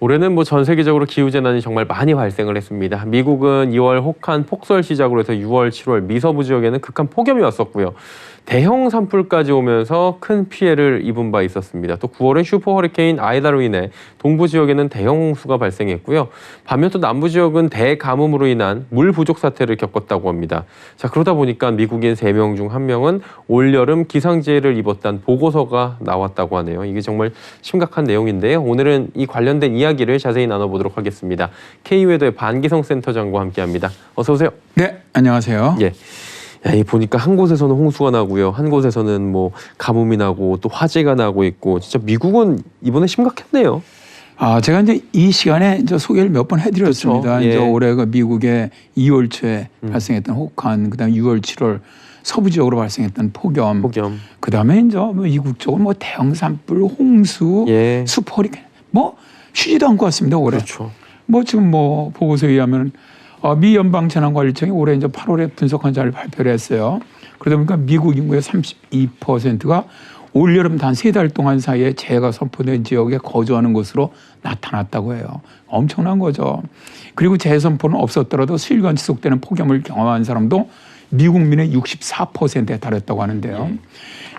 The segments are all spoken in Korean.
올해는 뭐 전 세계적으로 기후재난이 정말 많이 발생을 했습니다. 미국은 2월 혹한 폭설 시작으로 해서 6월, 7월 미서부 지역에는 극한 폭염이 왔었고요. 대형 산불까지 오면서 큰 피해를 입은 바 있었습니다. 또 9월에 슈퍼 허리케인 아이다로 인해 동부 지역에는 대형 홍수가 발생했고요. 반면 또 남부 지역은 대가뭄으로 인한 물 부족 사태를 겪었다고 합니다. 자, 그러다 보니까 미국인 3명 중 1명은 올여름 기상재해를 입었다는 보고서가 나왔다고 하네요. 이게 정말 심각한 내용인데요. 오늘은 이 관련된 이야기를 자세히 나눠보도록 하겠습니다. K웨더의 반기성 센터장과 함께합니다. 어서 오세요. 네, 안녕하세요. 예. 야, 이 보니까 한 곳에서는 홍수가 나고요. 한 곳에서는 뭐 가뭄이 나고 또 화재가 나고 있고 진짜 미국은 이번에 심각했네요. 제가 이제 이 시간에 이제 소개를 몇 번 해드렸습니다. 그렇죠. 예. 이제 올해 그 미국의 2월 초에 발생했던 혹한, 그다음에 6월, 7월 서부 지역으로 발생했던 폭염. 그다음에 이제 뭐 이국적으로 뭐 대형 산불, 홍수, 예. 슈퍼 허리케인 뭐 쉬지도 않고 왔습니다 올해. 그렇죠. 뭐 지금 뭐 보고서에 의하면 미 연방재난관리청이 올해 이제 8월에 분석한 자를 발표를 했어요. 그러다 보니까 미국 인구의 32%가 올여름 단 3달 동안 사이에 재해가 선포된 지역에 거주하는 것으로 나타났다고 해요. 엄청난 거죠. 그리고 재해 선포는 없었더라도 수일간 지속되는 폭염을 경험한 사람도 미국민의 64%에 달했다고 하는데요.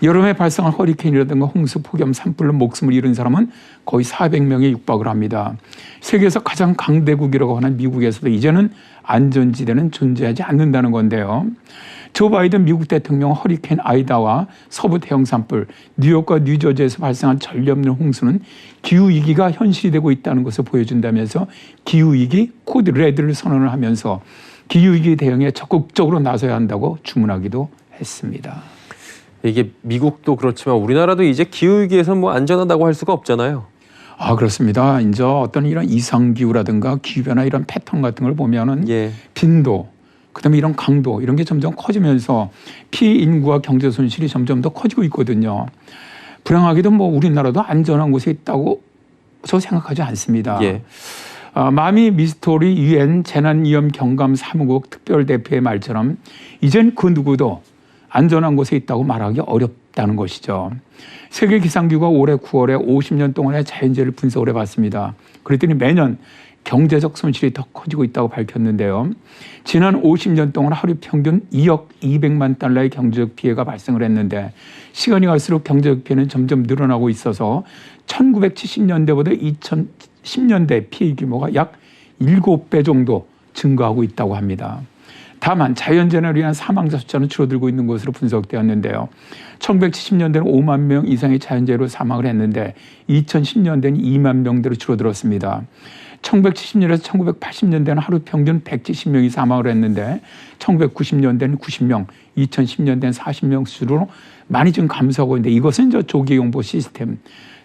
여름에 발생한 허리케인이라든가 홍수, 폭염, 산불로 목숨을 잃은 사람은 거의 400명에 육박을 합니다. 세계에서 가장 강대국이라고 하는 미국에서도 이제는 안전지대는 존재하지 않는다는 건데요. 조 바이든 미국 대통령 허리케인 아이다와 서부 대형 산불, 뉴욕과 뉴저지에서 발생한 전례없는 홍수는 기후위기가 현실이 되고 있다는 것을 보여준다면서 기후위기 코드 레드를 선언을 하면서 기후위기 대응에 적극적으로 나서야 한다고 주문하기도 했습니다. 이게 미국도 그렇지만 우리나라도 이제 기후위기에서 뭐 안전하다고 할 수가 없잖아요. 그렇습니다. 이제 어떤 이런 이상기후라든가 기후변화 이런 패턴 같은 걸 보면은 빈도, 그다음에 이런 강도 이런 게 점점 커지면서 피인구와 경제 손실이 점점 더 커지고 있거든요. 불행하게도 뭐 우리나라도 안전한 곳에 있다고 저 생각하지 않습니다. 마미 미스토리 UN 재난위험 경감 사무국 특별대표의 말처럼 이젠 그 누구도 안전한 곳에 있다고 말하기 어렵다는 것이죠. 세계기상기구가 올해 9월에 50년 동안의 자연재해를 분석을 해봤습니다. 그랬더니 매년 경제적 손실이 더 커지고 있다고 밝혔는데요. 지난 50년 동안 하루 평균 2억 200만 달러의 경제적 피해가 발생을 했는데 시간이 갈수록 경제적 피해는 점점 늘어나고 있어서 1970년대보다 2010년대 피해 규모가 약 7배 정도 증가하고 있다고 합니다. 다만 자연재해로 인한 사망자 숫자는 줄어들고 있는 것으로 분석되었는데요. 1970년대는 5만 명 이상의 자연재해로 사망을 했는데 2010년대는 2만 명대로 줄어들었습니다. 1970년에서 1980년대는 하루 평균 170명이 사망을 했는데 1990년대는 90명, 2010년대는 40명 수준으로 많이 좀 감소하고 있는데 이것은 이제 조기용보 시스템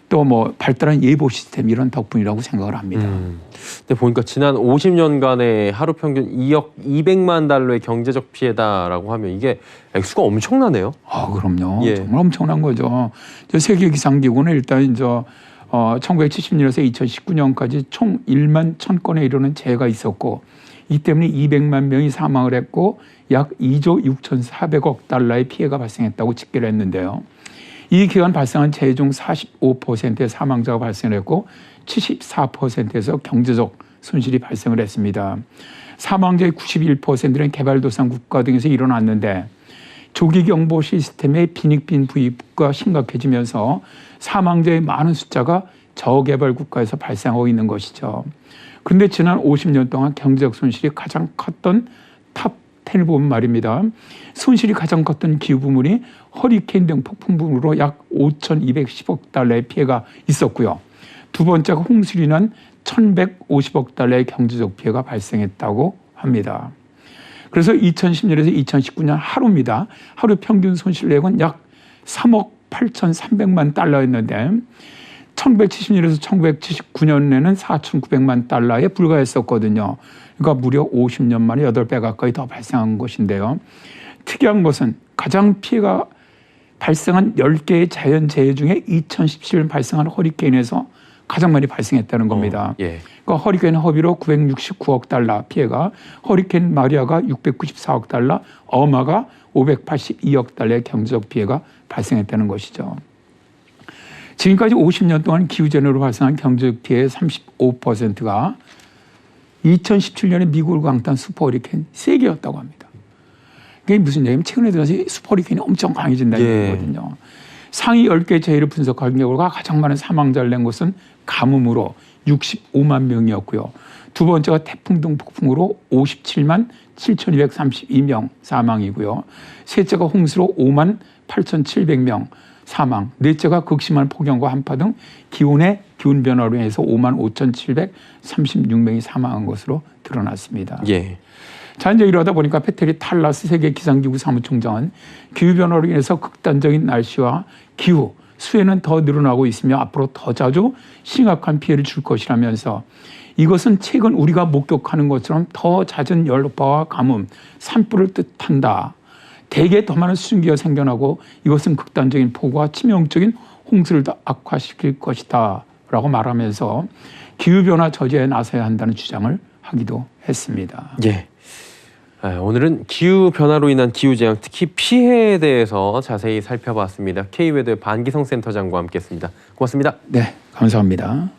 또 뭐 발달한 예보 시스템 이런 덕분이라고 생각을 합니다. 근데 보니까 지난 50년간의 하루 평균 2억 200만 달러의 경제적 피해다라고 하면 이게 액수가 엄청나네요. 그럼요. 정말 엄청난 거죠. 세계기상기구는 일단 이제 1970년에서 2019년까지 총 1만 1000건에 이르는 재해가 있었고 이 때문에 200만 명이 사망을 했고 약 2조 6,400억 달러의 피해가 발생했다고 집계를 했는데요. 이 기간 발생한 재해 중 45%의 사망자가 발생했고 74%에서 경제적 손실이 발생을 했습니다. 사망자의 91%는 개발도상 국가 등에서 일어났는데 조기경보 시스템의 빈익빈부익가 심각해지면서 사망자의 많은 숫자가 저개발 국가에서 발생하고 있는 것이죠. 그런데 지난 50년 동안 경제적 손실이 가장 컸던 탑 10을 보면 말입니다. 손실이 가장 컸던 기후 부문이 허리케인 등 폭풍 부문으로 약 5,210억 달러의 피해가 있었고요. 두 번째가 홍수로 인한 1,150억 달러의 경제적 피해가 발생했다고 합니다. 그래서 2010년에서 2019년 하루입니다. 하루 평균 손실액은 약 3억 8,300만 달러였는데 1970년에서 1979년에는 4,900만 달러에 불과했었거든요. 그러니까 무려 50년 만에 8배 가까이 더 발생한 것인데요. 특이한 것은 가장 피해가 발생한 10개의 자연재해 중에 2017년 발생한 허리케인에서 가장 많이 발생했다는 겁니다. 그러니까 허리케인 허비로 969억 달러 피해가, 허리케인 마리아가 694억 달러, 어마가 582억 달러의 경제적 피해가 발생했다는 것이죠. 지금까지 50년 동안 기후재해로 발생한 경제적 피해의 35%가 2017년에 미국을 강타한 슈퍼허리케인 3개였다고 합니다. 그게 무슨 얘기냐면 최근에 들어서 슈퍼허리케인이 엄청 강해진다는 예. 얘기거든요. 상위 10개 재해를 분석한 결과 가장 많은 사망자를 낸 것은 가뭄으로 65만 명이었고요. 두 번째가 태풍 등 폭풍으로 57만 7,232명 사망이고요. 셋째가 홍수로 5만 8,700명 사망. 넷째가 극심한 폭염과 한파 등 기온 변화로 인해서 5만 5,736명이 사망한 것으로 드러났습니다. 예. 자, 이제 이러다 보니까 페테리 탈라스 세계 기상기구 사무총장은 기후변화로 인해서 극단적인 날씨와 기후, 수해는 더 늘어나고 있으며 앞으로 더 자주 심각한 피해를 줄 것이라면서 이것은 최근 우리가 목격하는 것처럼 더 잦은 열파와 가뭄, 산불을 뜻한다. 대개 더 많은 수증기가 생겨나고 이것은 극단적인 폭우와 치명적인 홍수를 더 악화시킬 것이다 라고 말하면서 기후변화 저지에 나서야 한다는 주장을 하기도 했습니다. 예. 오늘은 기후 변화로 인한 기후 재앙, 특히 피해에 대해서 자세히 살펴봤습니다. K웨더의 반기성 센터장과 함께했습니다. 고맙습니다. 네, 감사합니다.